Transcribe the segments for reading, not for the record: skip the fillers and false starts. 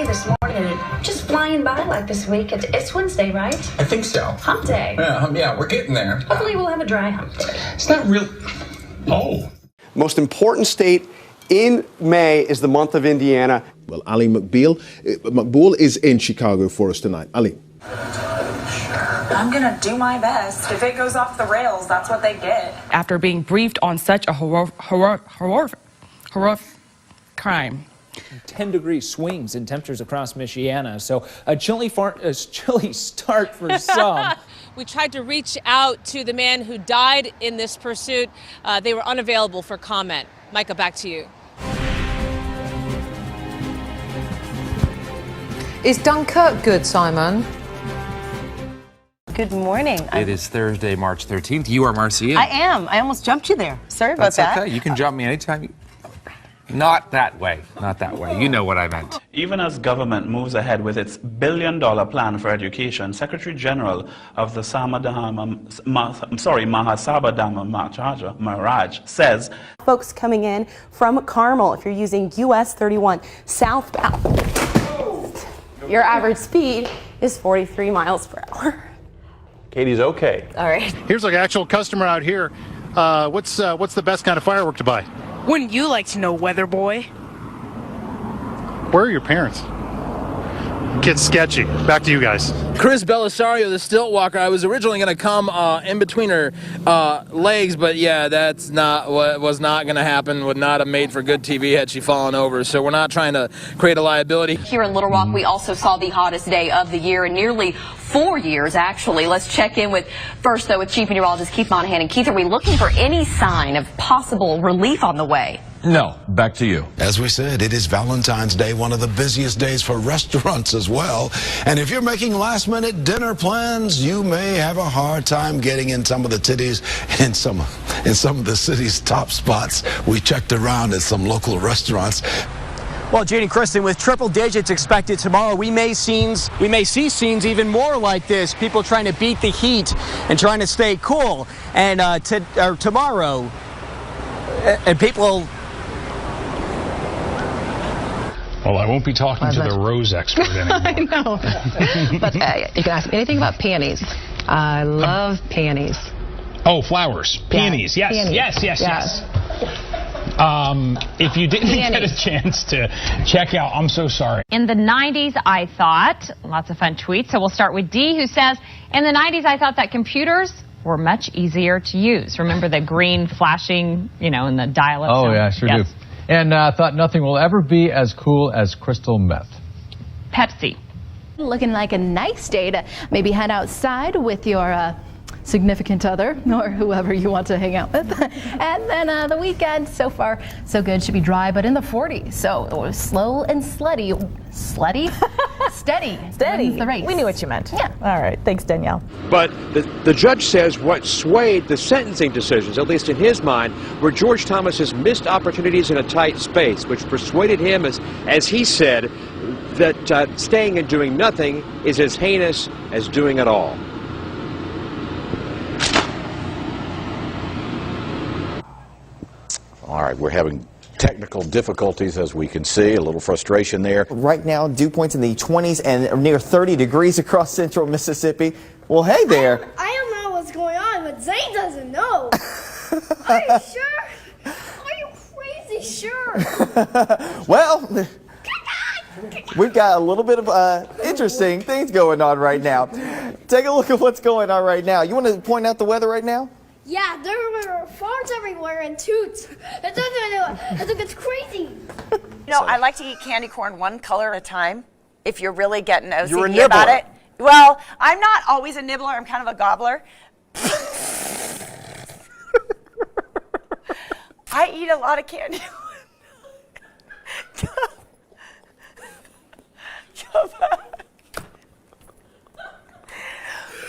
early this morning and just flying by like this week. It's Wednesday, right? I think so. Hump day. Yeah, we're getting there. Hopefully we'll have a dry hump day. It's not real. Oh. Most important state in May is the month of Indiana. Well, Ali Maqbool is in Chicago for us tonight. Ali. I'm gonna do my best. If it goes off the rails, that's what they get. After being briefed on such a horrific crime. 10-degree swings in temperatures across Michiana, so a chilly start for some. We tried to reach out to the man who died in this pursuit. They were unavailable for comment. Micah, back to you. Is Dunkirk good, Simon? Good morning. It is Thursday, March 13th. You are Marcia. I am. I almost jumped you there. Sorry about that. That's okay. You can jump me anytime. Not that way. Not that way. You know what I meant. Even as government moves ahead with its billion-dollar plan for education, Secretary General of the Mahasabah Maraj says folks coming in from Carmel, if you're using US 31 southbound, your average speed is 43 miles per hour. Katie's okay. All right. Here's like an actual customer out here. What's the best kind of firework to buy? Wouldn't you like to know, weather boy? Where are your parents? Gets sketchy. Back to you guys. Chris Belisario, the stilt walker. I was originally going to come in between her legs, but yeah, that's not what was not going to happen. Would not have made for good TV had she fallen over. So we're not trying to create a liability. Here in Little Rock, we also saw the hottest day of the year in nearly 4 years, actually. Let's check in with Chief Meteorologist Keith Monahan. And Keith, are we looking for any sign of possible relief on the way? No, back to you. As we said, it is Valentine's Day, one of the busiest days for restaurants as well. And if you're making last-minute dinner plans, you may have a hard time getting in some of the titties in some of the city's top spots. We checked around at some local restaurants. Well, Janie Kristen, with triple digits expected tomorrow, we may see scenes even more like this. People trying to beat the heat and trying to stay cool. And tomorrow, and people. Well, I won't be talking to the rose expert anymore. I know. But you can ask me anything about peonies. I love peonies. Oh, flowers. Peonies. Yeah. Yes. If you didn't get a chance to check out, I'm so sorry. In the 90s, I thought, lots of fun tweets. So we'll start with D, who says, in the 90s, I thought that computers were much easier to use. Remember the green flashing, in the dial-up? Oh, yeah, sure do. And thought nothing will ever be as cool as crystal meth. Pepsi. Looking like a nice day to maybe head outside with your significant other or whoever you want to hang out with. And then the weekend, so far, so good. Should be dry, but in the 40s. So it was slow and steady. Steady. Wins the race. We knew what you meant. Yeah. All right. Thanks, Danielle. But the judge says what swayed the sentencing decisions, at least in his mind, were George Thomas's missed opportunities in a tight space, which persuaded him, as he said, that staying and doing nothing is as heinous as doing it all. All right, we're having technical difficulties, as we can see. A little frustration there. Right now, dew points in the 20s and near 30 degrees across central Mississippi. Well, hey there. I don't know what's going on, but Zane doesn't know. Are you sure? Are you crazy sure? Well, we've got a little bit of interesting things going on right now. Take a look at what's going on right now. You want to point out the weather right now? Yeah, there were farts everywhere and toots. It's crazy. I like to eat candy corn one color at a time. If you're really getting You're a OCD about nibbler. it. Well, I'm not always a nibbler. I'm kind of a gobbler. I eat a lot of candy. Come back.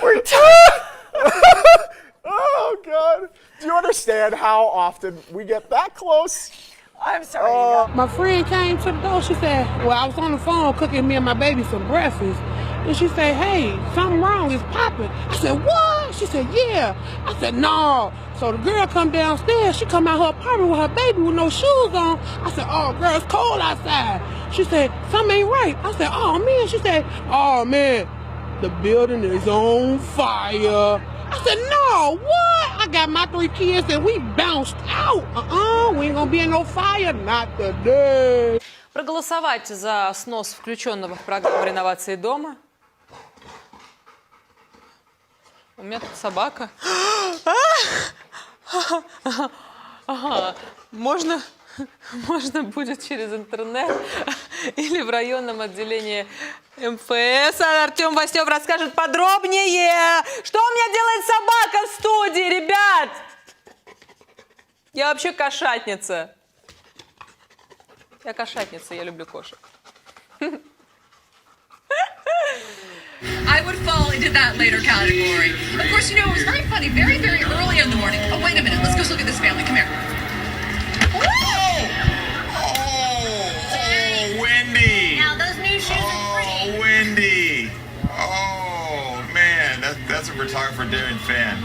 We're Oh, God. Do you understand how often we get that close? I'm sorry. My friend came to the door. She said, well, I was on the phone cooking me and my baby some breakfast. and she said, hey, something wrong, it's popping. I said, what? She said, yeah. I said, no. So the girl come downstairs, she come out her apartment with her baby with no shoes on. I said, oh, girl, it's cold outside. She said, something ain't right. I said, oh, man. She said, oh, man, the building is on fire. I said, no, what? I got my 3 kids and we bounced out. We ain't gonna be in no fire, not today. Проголосовать за снос включенного в программу реновации дома. У меня тут собака. Можно будет через интернет или в районном отделении МФС. Артем Васнев расскажет подробнее. Что у меня делает собака в студии, ребят? Я вообще кошатница. Я кошатница, я люблю кошек. I would fall into that later category. Of course, you know, it was very funny, very, very early in the morning. Oh, wait a minute. Let's go look at this family. Come here. Oh, Wendy. Now, those new shoes are pretty. Oh, Wendy. Oh, man. That's a photographer Darren fan.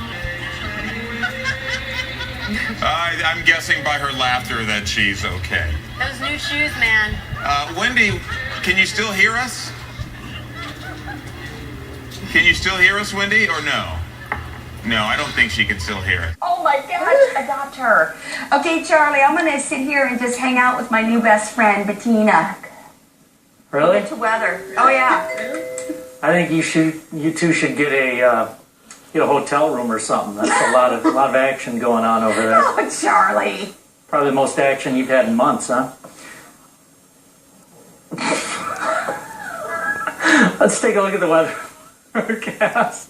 I'm guessing by her laughter that she's okay. Those new shoes, man. Wendy, can you still hear us? Can you still hear us, Wendy, or no? No, I don't think she can still hear us. Oh my gosh, I got her. Okay, Charlie, I'm gonna sit here and just hang out with my new best friend, Bettina. Really? Into weather. Oh yeah. I think you two should get a hotel room or something. That's a lot of action going on over there. Oh, Charlie. Probably the most action you've had in months, huh? Let's take a look at the weather forecast.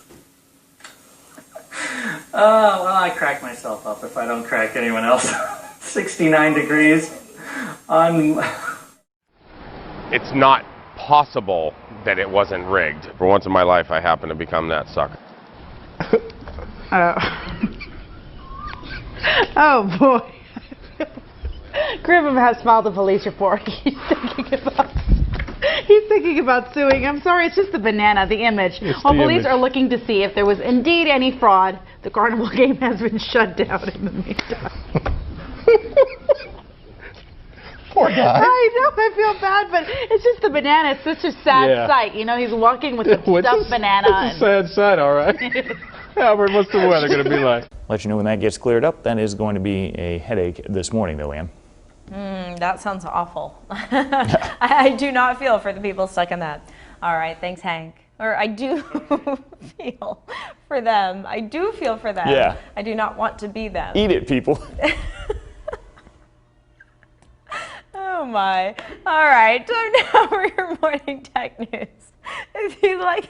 Well, I crack myself up if I don't crack anyone else. 69 degrees. It's not possible that it wasn't rigged. For once in my life, I happen to become that sucker. Oh boy. Griffin has filed a police report. He's thinking about suing. I'm sorry, it's just the banana, the image. While police are looking to see if there was indeed any fraud, the carnival game has been shut down in the meantime. Poor guy. I know, I feel bad, but it's just the banana. It's such a sad sight. You know, he's walking with the stuffed banana. It's a sad sight, all right. Albert, what's the weather going to be like? Let you know when that gets cleared up. That is going to be a headache this morning, though, Ann. That sounds awful. I do not feel for the people stuck in that. All right, thanks, Hank. Or I do feel for them. I do feel for them. Yeah. I do not want to be them. Eat it, people. Oh my. All right, time now for your morning tech news. If you like...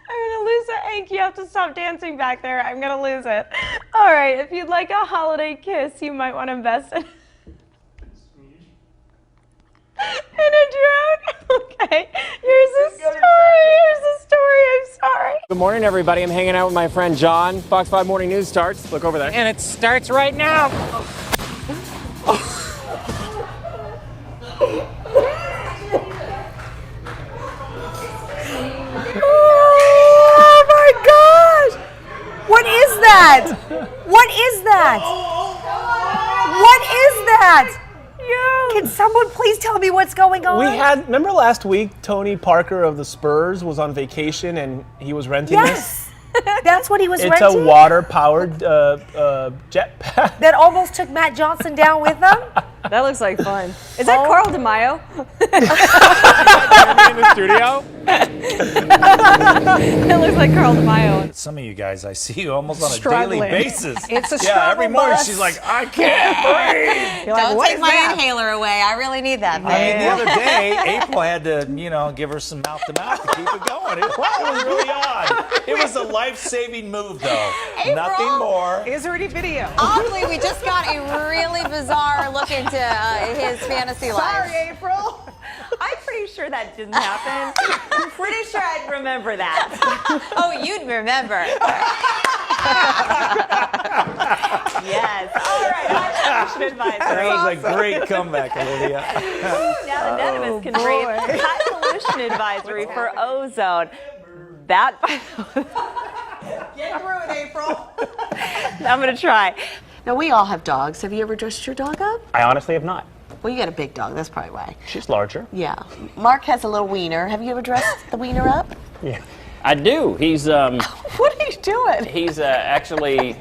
I'm gonna lose it, Hank. You have to stop dancing back there. I'm gonna lose it. All right, if you'd like a holiday kiss, you might want to invest in a drone. Okay, here's the story. I'm sorry. Good morning, everybody. I'm hanging out with my friend John. Fox 5 Morning News starts. Look over there. And it starts right now. Oh my gosh! What is that? What is that? What is that? Can someone please tell me what's going on? Remember last week, Tony Parker of the Spurs was on vacation and he was renting this? That's what he was renting? It's a water-powered jetpack. That almost took Matt Johnson down with them? That looks like fun. Is that Carl DeMaio? In the studio? It looks like Carl DeMaio. Some of you guys, I see you almost on a Struggling. daily basis. It's a yeah, struggle every morning bus. she's like, I can't breathe. Don't take my inhaler away. I really need that. I mean, the other day, April had to, give her some mouth-to-mouth to keep it going. It was really odd. It was a life-saving move, though. April, nothing more. Is there any video? Oddly, we just got a really bizarre look into his fantasy life. Sorry, April. I'm pretty sure that didn't happen. I'm pretty sure I'd remember that. Oh, you'd remember. Yes. All right. I'm fashion advisor. That was a great comeback, Olivia. Now that none of us can breathe. Hi, ocean advisory for ozone. That, by the way, Get through it, April. I'm going to try. Now, we all have dogs. Have you ever dressed your dog up? I honestly have not. Well, you got a big dog. That's probably why. She's larger. Yeah. Mark has a little wiener. Have you ever dressed the wiener up? Yeah. I do. He's What are you doing? he's actually.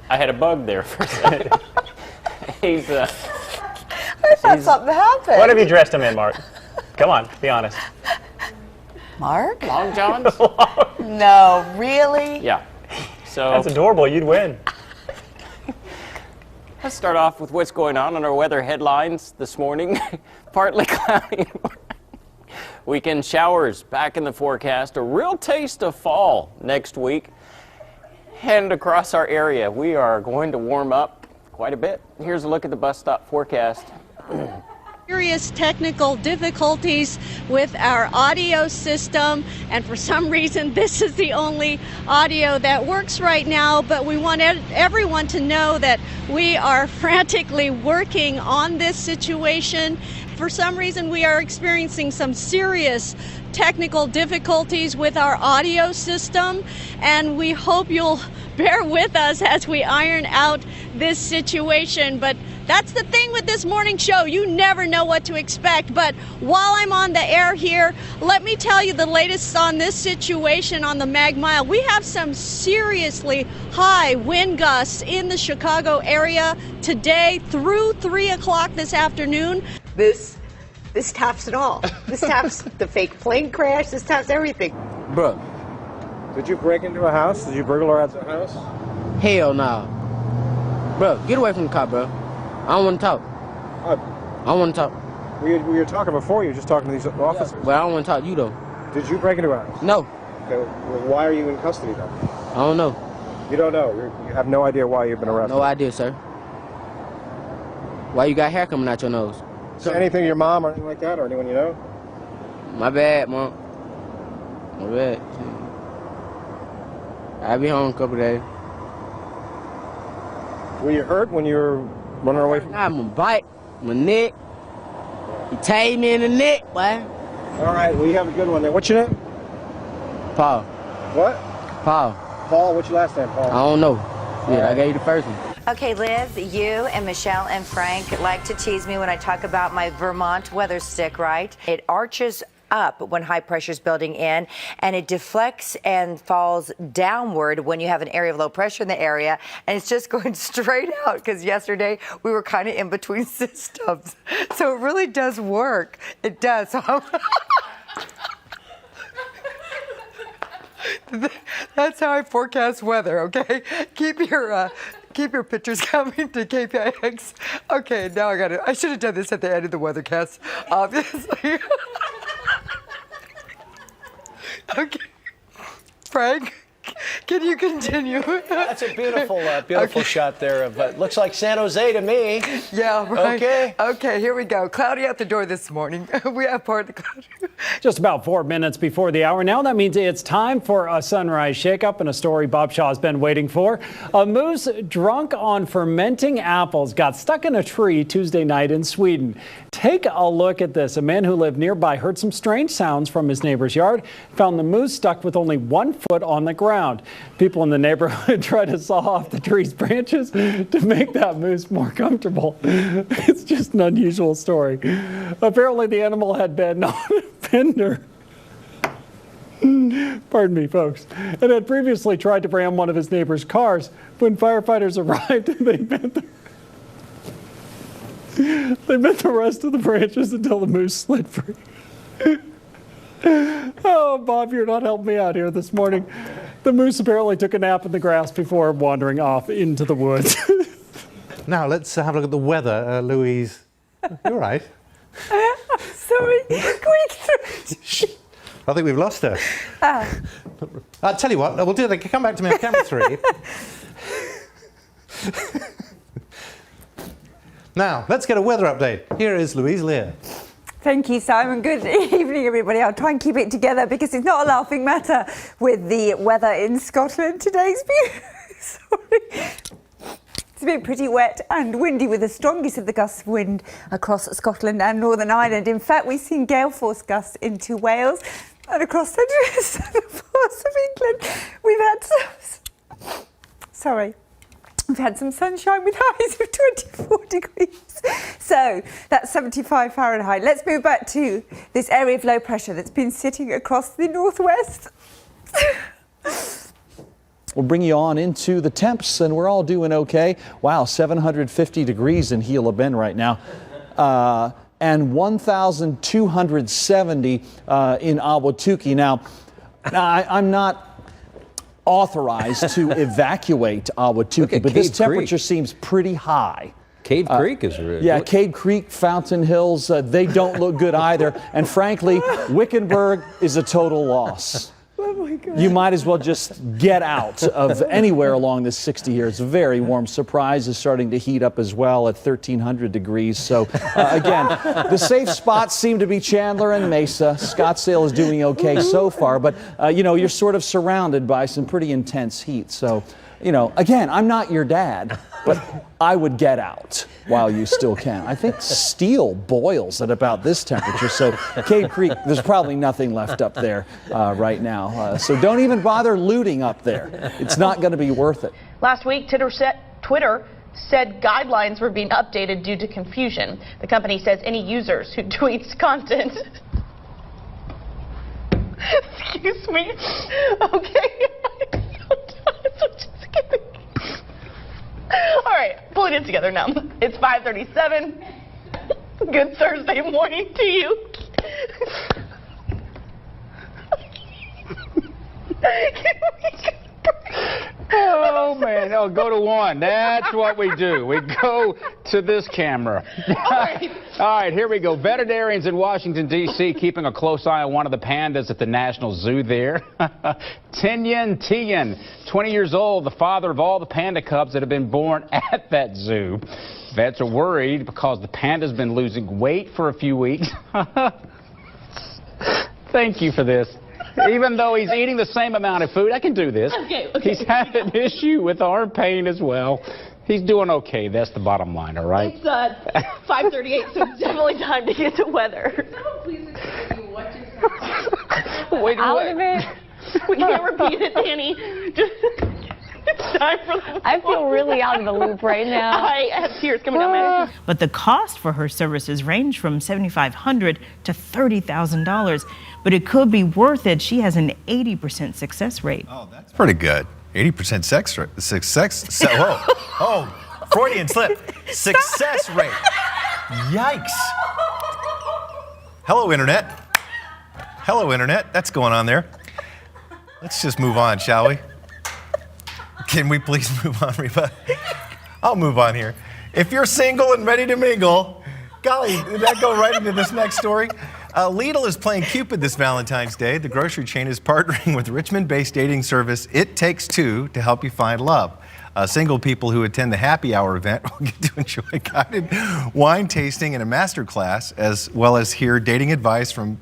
I had a bug there for a second. He's I thought something happened. What have you dressed him in, Mark? Come on, be honest. Mark? Long Johns. No, really? Yeah. So That's adorable. You'd win. let's start off with what's going on our weather headlines this morning. Partly cloudy. Weekend showers back in the forecast. A real taste of fall next week. And across our area, we are going to warm up quite a bit. Here's a look at the bus stop forecast. Serious technical difficulties with our audio system, and for some reason this is the only audio that works right now, but we want everyone to know that we are frantically working on this situation. For some reason we are experiencing some serious technical difficulties with our audio system, and we hope you'll bear with us as we iron out this situation. But that's the thing with this morning show. You never know what to expect. But while I'm on the air here, let me tell you the latest on this situation on the Mag Mile. We have some seriously high wind gusts in the Chicago area today through 3 o'clock this afternoon. This tops it all. This tops the fake plane crash. This tops everything. Bro, Did you break into a house? Did you burglarize a house? hell no. Bro, get away from the car, bro. I don't want to talk. I don't want to talk. We were talking before. You were just talking to these officers. But I don't want to talk to you, though. Did you break into a house? No. Okay, well, why are you in custody, then? I don't know. You don't know. You have no idea why you've been arrested. No idea, sir. Why you got hair coming out your nose? Is there anything to your mom or anything like that, or anyone you know? My bad, Mom. My bad. I'll be home in a couple days. Were you hurt when you were running away from? My bite, my neck. He tagged me in the neck, boy. All right, well, you have a good one there. What's your name? Paul. What? Paul. Paul, what's your last name, Paul? I don't know. Yeah, I gave you the first one. Okay, Liz, you and Michelle and Frank like to tease me when I talk about my Vermont weather stick, right? It arches up when high pressure is building in, and it deflects and falls downward when you have an area of low pressure in the area, and it's just going straight out because yesterday we were kind of in between systems. So it really does work. It does. That's how I forecast weather, okay? Keep your pictures coming to KPIX. Okay, now I should have done this at the end of the weathercast, obviously. Okay. Frank, can you continue? That's a beautiful shot there of looks like San Jose to me. Yeah, right. Okay. Okay, here we go. Cloudy out the door this morning. We have partly cloudy. Just about 4 minutes before the hour now. That means it's time for a sunrise shakeup and a story Bob Shaw's been waiting for. A moose drunk on fermenting apples got stuck in a tree Tuesday night in Sweden. Take a look at this. A man who lived nearby heard some strange sounds from his neighbor's yard, found the moose stuck with only 1 foot on the ground. People in the neighborhood tried to saw off the tree's branches to make that moose more comfortable. It's just an unusual story. Apparently the animal had been on a fender. Pardon me, folks. And had previously tried to ram one of his neighbor's cars. When firefighters arrived, they bent the rest of the branches until the moose slid free. Oh, Bob, you're not helping me out here this morning. The moose apparently took a nap in the grass before wandering off into the woods. Now, let's have a look at the weather. Louise, you're right. I'm sorry. I think we've lost her. I'll tell you what, we'll do that. Come back to me on camera 3. Now, let's get a weather update. Here is Louise Lear. Thank you, Simon. Good evening, everybody. I'll try and keep it together because it's not a laughing matter with the weather in Scotland today. Sorry. It's been pretty wet and windy with the strongest of the gusts of wind across Scotland and Northern Ireland. In fact, we've seen gale force gusts into Wales and across central and southern parts of England. We've had some sunshine with highs of 24 degrees. So that's 75 Fahrenheit. Let's move back to this area of low pressure that's been sitting across the northwest. We'll bring you on into the temps, and we're all doing okay. Wow, 750 degrees in Gila Bend right now. And 1,270 in Ahwatukee. Now, I'm not authorized to evacuate Ahwatukee, but this temperature seems pretty high. Cave Creek is really... Yeah, Cave Creek, Fountain Hills, they don't look good either. And frankly, Wickenburg is a total loss. Oh my God. You might as well just get out of anywhere along this 60 here. It's very warm. Surprise is starting to heat up as well at 1,300 degrees. So again, the safe spots seem to be Chandler and Mesa. Scottsdale is doing okay so far, but you know, you're sort of surrounded by some pretty intense heat. So, you know, again, I'm not your dad, but I would get out while you still can. I think steel boils at about this temperature, so Cave Creek, there's probably nothing left up there right now. So don't even bother looting up there. It's not going to be worth it. Last week, Twitter said guidelines were being updated due to confusion. The company says any users who tweets content... Excuse me. Okay. All right, pulling it together now. It's 5:37. Good Thursday morning to you. Oh, man. Oh, go to one. That's what we do. We go to this camera. All right, here we go. Veterinarians in Washington, D.C. keeping a close eye on one of the pandas at the National Zoo there. Tian, 20 years old, the father of all the panda cubs that have been born at that zoo. Vets are worried because the panda's been losing weight for a few weeks. Thank you for this. Even though he's eating the same amount of food, I can do this. Okay. He's had an issue with arm pain as well. He's doing okay. That's the bottom line, all right? It's 5:38, so it's definitely time to get to weather. Please explain what just happened. Wait, Out what? of it. We can't repeat it, Danny. It's time for the I feel really out of the loop right now. I have tears coming down my face. But the cost for her services range from $7,500 to $30,000. But it could be worth it. She has an 80% success rate. Oh, that's pretty good. 80% success. Whoa. Oh, Freudian slip. Success rate. Yikes. Hello, Internet. Hello, Internet. That's going on there. Let's just move on, shall we? Can we please move on, Reba? I'll move on here. If you're single and ready to mingle, golly, did that go right into this next story? Lidl is playing Cupid this Valentine's Day. The grocery chain is partnering with Richmond-based dating service It Takes Two to help you find love. Single people who attend the happy hour event will get to enjoy guided wine tasting and a master class, as well as hear dating advice from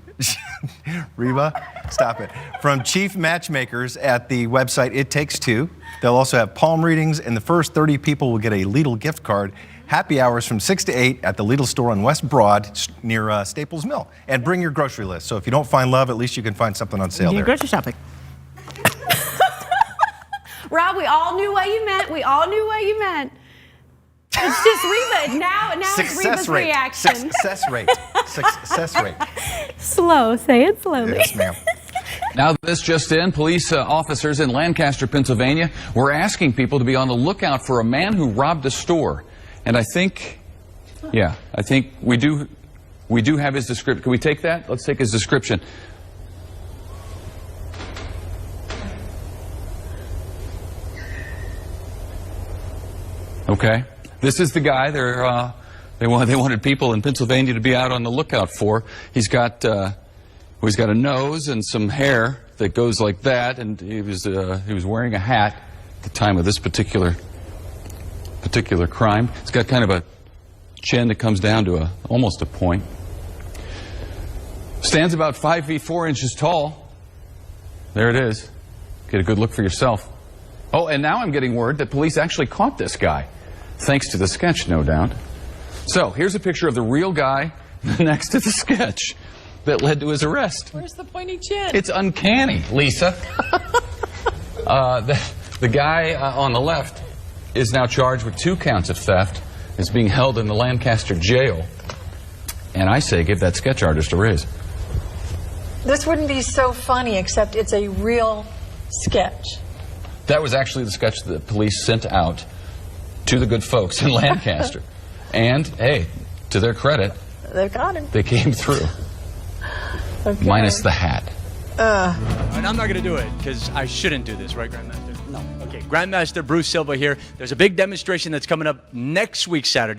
Reba, stop it. From chief matchmakers at the website It Takes Two. They'll also have palm readings, and the first 30 people will get a Lidl gift card. Happy hours from 6 to 8 at the Lidl store on West Broad near Staples Mill. And bring your grocery list. So if you don't find love, at least you can find something on sale Do there. grocery shopping. Rob, we all knew what you meant. We all knew what you meant. It's just Reba. Now it's Reba's reaction. Success rate. Success rate. Slow. Say it slowly. Yes, ma'am. Now, this just in, police officers in Lancaster, Pennsylvania, were asking people to be on the lookout for a man who robbed a store. And I think we do have his description. Can we take that? Let's take his description. Okay. This is the guy they wanted people in Pennsylvania to be out on the lookout for. He's got a nose and some hair that goes like that, and he was wearing a hat at the time of this particular crime. It's got kind of a chin that comes down to almost a point. Stands about 5 feet 4 inches tall. There it is. Get a good look for yourself. Oh, and now I'm getting word that police actually caught this guy. Thanks to the sketch, no doubt. So here's a picture of the real guy next to the sketch that led to his arrest. Where's the pointy chin? It's uncanny, Lisa. The guy on the left is now charged with 2 counts of theft, is being held in the Lancaster jail. And I say give that sketch artist a raise. This wouldn't be so funny, except it's a real sketch. That was actually the sketch that the police sent out to the good folks in Lancaster. And, hey, to their credit, They've got him. they came through. Okay. Minus the hat. And I'm not going to do it because I shouldn't do this, right, Grandmaster? No. Okay, Grandmaster Bruce Silva here. There's a big demonstration that's coming up next week, Saturday.